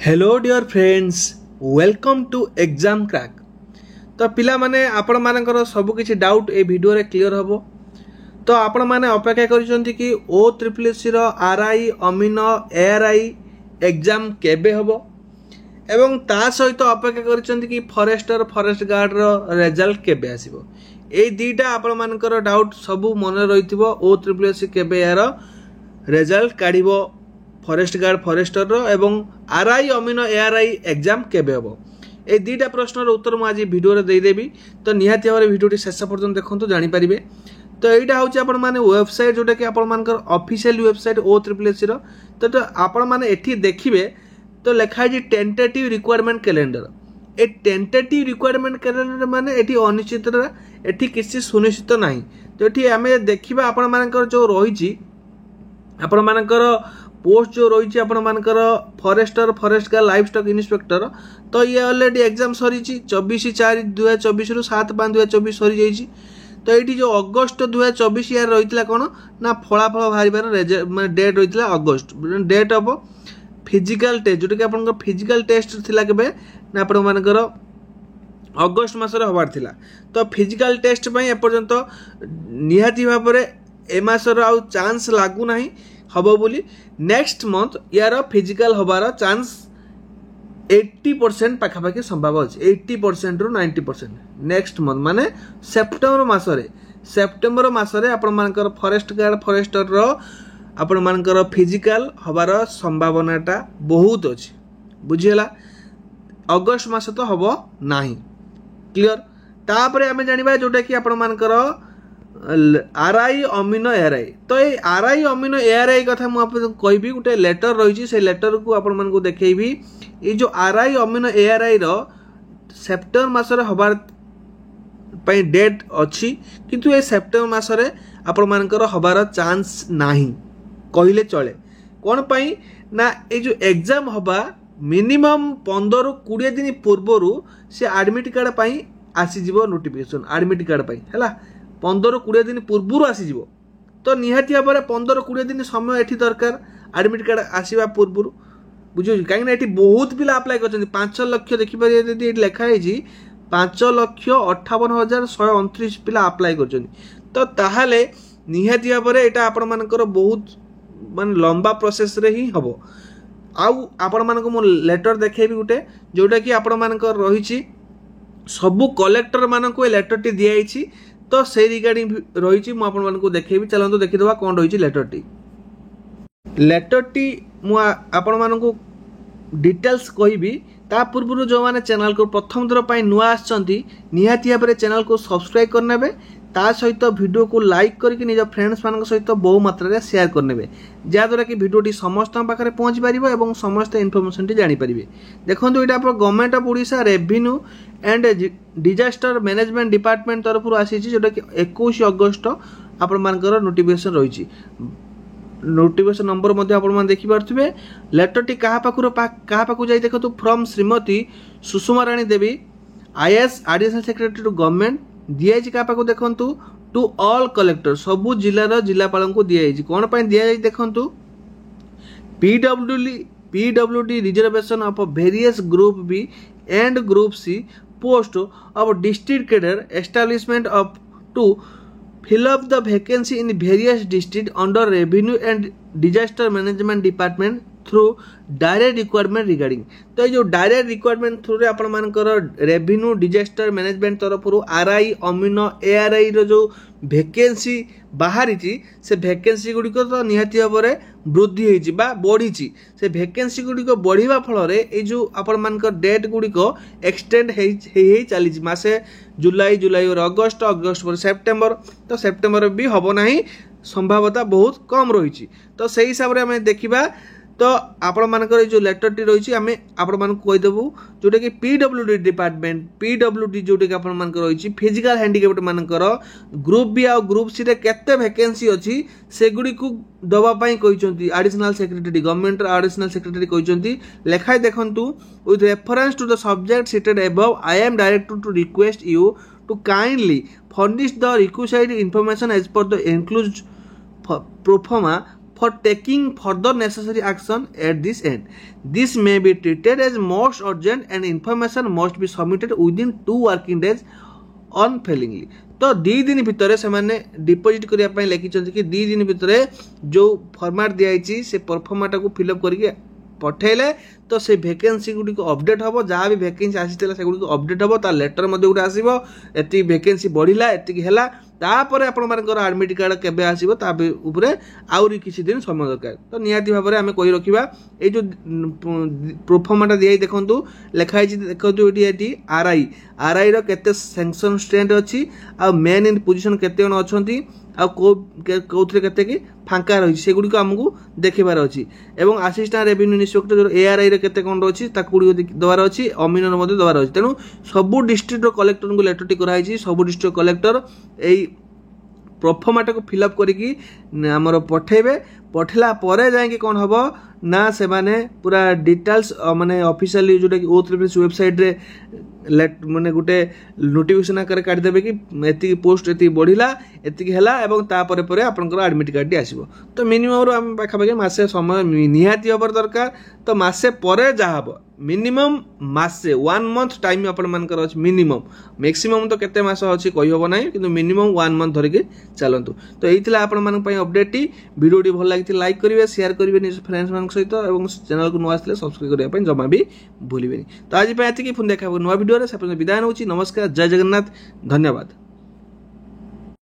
Hello dear friends, welcome to exam crack. तो पिला माने आपण मानकर सब किछि डाउट ए वीडियो रे क्लियर हबो। तो आपण माने अपेक्षा करिसंती कि OSSC रो आरआई अमीनो एआरआई एग्जाम केबे हबो एवं ता सहित अपेक्षा करिसंती कि फॉरेस्ट गार्ड रो रिजल्ट केबे आसीबो। ए दीटा आपण मानकर डाउट सब मन रहिथिबो। OSSC केबे यार रिजल्ट काढिबो फॉरेस्ट गार्ड फॉरेस्टर रो एवं आरआई अमीनो एआरआई एग्जाम केबे हबो। ए दीटा प्रश्नर उत्तर मु आज वीडियो रे दे देबी। तो निहाती भाबरे वीडियोटी शेष पर्यंत देखंतु जानि परिबे। तो एटा होची आपण माने वेबसाइट जोटा कि आपण मानकर ऑफिशियल वेबसाइट OSSC रो। तो आपण माने एठी देखिबे तो लिखा है टेंटेटिव रिक्वायरमेंट कैलेंडर। ए टेंटेटिव रिक्वायरमेंट कैलेंडर माने एठी अनिश्चित एठी किसी सुनिश्चित नाही। तो एठी आमे देखिबा आपण मानकर जो रहिची आपण मानकर पोस्ट जो रही आपण मानकर forester forest guard life stock inspector. तो ये ऑलरेडी एग्जाम सरी 24/4/2024 रु 7/5/2024 सरी जाइए। तो ये जो अगस्त 2024 यार रही कौन ना फलाफल बाहर माने डेट रही अगस्त डेट ऑफ फिजिकल टेस्ट जोटा कि आप फिजिकल टेस्ट थिला केबे ना आपण मानकर अगस्त मास रे हबार थिला। तो फिजिकल टेस्ट पई एपर्यंत निहाती भाबरे ए मासर आउ चांस लागू नाही हबो बोली। नेक्स्ट मंथ यार फिजिकल हबार चांस 80% पाखापाखि संभाव अच्छे। 80% रु 90% नेक्स्ट मंथ माने सेप्टेम्बर मासरे आपण मानकर फॉरेस्ट गार्ड फॉरेस्टर रो आपण मानकर फिजिकल हबार संभावनाटा बहुत अच्छी बुझीला। अगस्त मास तो हबो नाही क्लियर। तापरे आमे जानिबा जोटा कि आपण मानकर आरआई अमीनो एआरआई। तो ये आरआई अमीनो एआरआई कथा मु आपन कहबी गोटे लेटर रही से लेटर को आपण मन को देखैबी। ये जो आरआई अमीनो एआरआई रो सेप्टेम्बर मासरे हबार पई डेट अछि किंतु ये सेप्टेम्बर मासरे आपण मानकर हबार चांस नाही कहिले चले। कोन पई ना ये जो एग्जाम हबा मिनिमम 15 रु 20 दिन पूर्वरु से एडमिट कार्ड पई आसी जिवो नोटिफिकेशन एडमिट कार्ड पई हैला 15 रु 20 दिन पूर्व आसीज। तो निहाती भाव में 15 रु 20 दिन समय एठी दरकार एडमिट कार्ड आसवा पूर्व बुझे कहीं ये बहुत पिला अप्लाई कर 5 लाख देखिए लिखा है 5,58,129 पिला अप्लाई कर। तो ताहाले निहाती भाव में यहाँ आपण मानकर बहुत मान लंबा प्रोसेस रे ही हम आउ आपण मानक मो लेटर देखेबी गोटे जोटा कि आपण मानकर रही सबू कलेक्टर मानक लेटर टी दिखाई। तो से रिगार्डिंग रही मुझे देखेबी चलते देखीदे कौन रही लेटर टी आपण मानक डिटेल्स कहबी। ता पूर्व जो मैंने चैनल को प्रथम थर पर नुआ आछंती निहाती भाव में चैनल को सब्सक्राइब करने ता सहित वीडियो को लाइक करके निज फ्रेंड्स मान सहित बहु मात्रा शेयर करने जहाँद्वारा कि वीडियोटी समस्त पाखे पहुँच पार और समस्त इनफर्मेशन जानीपर। देखो यहाँ पर government of Odisha revenue and disaster management department तरफ आसी जोटा कि 21 अगस्त आपण मानकर नोटिफिकेशन रही। नोटिफिकेशन नंबर आपण देखिपे लेटर टी क्या पाखु जाई देखो from Shrimati Sushma Rani Devi IAS additional secretary to government दिखाई क्या पाखु देखु टू ऑल कलेक्टर सबू जिलार जिलापाल को दिखाई कौन पर दिखाई देखु PWD reservation of various group B and group C post of district cadre establishment of to fill up the vacancy in various districts under revenue and disaster management department through direct requirement regarding। तो जो direct requirement through रे आपण मानकर revenue disaster management तरफ RI अमीनो ARY रो जो vacancy बाहरी से वैकेंसी गुड़िक तो निहाती भाव में वृद्धि होती बढ़ी से वैकेंसी गुड़िक बढ़िया फल जो आपण मानकर डेट गुड़िक एक्सटेंड चली मासे जुलाई और अगस्त पर सेप्टेम्बर। तो सेप्टेम्बर भी हम ना संभावना बहुत कम रही। तो से हिसाब से आम देखा तो आपण मानकर जो लेटर टी रही आम आपण मान कहीदेबू जोटा कि पीडब्ल्यूडी डिपार्टमेंट पीडब्ल्यूडी जोटा कि आपण मानकर रही फिजिकल हैंडिकैप्ड मानकर ग्रुप बी आ ग्रुप सी रे केते वैकेंसी अच्छी से गुडी को दबा पई कहिसंती additional secretary government additional secretary कहिसंती लेखाय देखंतु with reference to the subject cited above I am directed to request you to kindly furnish the requisite information as per the enclosed proforma for taking further necessary action at this end. This may be treated as most urgent and information must be submitted within 2 working days unfailingly. तो 2 दिन भितर से माने deposit करिया पई लिखिछन कि 2 दिन भितर जो फॉर्मेट दियाइछि से परफॉर्मेट को फिल अप करके पठेले तो से वैकेंसी गुडी को अपडेट हबो जहाँ भी वैकेंसी आसीतला से गुडी को अपडेट हबो ता लेटर मध्ये गुडी आसीबो एति वैकेंसी बढ़िला एति हेला तापर आपण मानकर एडमिट कार्ड केबे आसीबो ता ऊपर आउरी किछि दिन समय दरकार तो निहाती भाबरे हमें कहि रखिबा ए जो प्रोफॉर्मेटा दियाई देखंतु लेखाई छि देखंतु एटी आरआई रो केते सैंक्शन स्टैंड अछि आ मेन इन पोजीशन केते जण अछंती आ कोथरे केते की फांका रही से गुडी को हमकु देखिबार अछि एवं असिस्टेंट रेवेन्यू इंस्पेक्टर जो एआरआई रे केते कोन अछि ताकुडी दवार अछि अमिनर मध्ये दवार अछि तेनु सबु डिस्ट्रिक्ट कलेक्टर को लेटर टी कराई छि सबु डिस्ट्रिक्ट कलेक्टर एई प्रोफॉर्मेट को फिलअप करिकी हमर पठेबे पठला परे जाय कोन हबो ना से माने पूरा डिटेल्स माने ऑफिशियली जोटा कि O3 वेबसाइट रे माने गुटे नोटिफिकेशन आकर काट देबे कि एति पोस्ट एति बढ़िला एति हेला एवं ता परे परे आपनकर एडमिट कार्ड डी आसीबो तो मिनिमम रो हम पाखा पाखे मासे समय निहाती होबर दरकार तो मासे परे जा हबो मिनिमम मासे 1 मंथ टाइम आपण मानकर अछि मिनिमम मैक्सिमम तो केते मास अछि कहि होबो नै किंतु मिनिमम 1 मंथ धरि के चलंतु तो एइथिला आपण मान पई अपडेट टी वीडियो टी भल लागिति लाइक करिवे शेयर करिवे निज फ्रेंड्स मान सहित एवं चैनल को नुआ आसले सब्सक्राइब करिया पई जमा भी भूलिबेनी तो आज पई एति कि पुन देखा नुआ वीडियो रे से विदाय होछि नमस्कार जय जगन्नाथ धन्यवाद।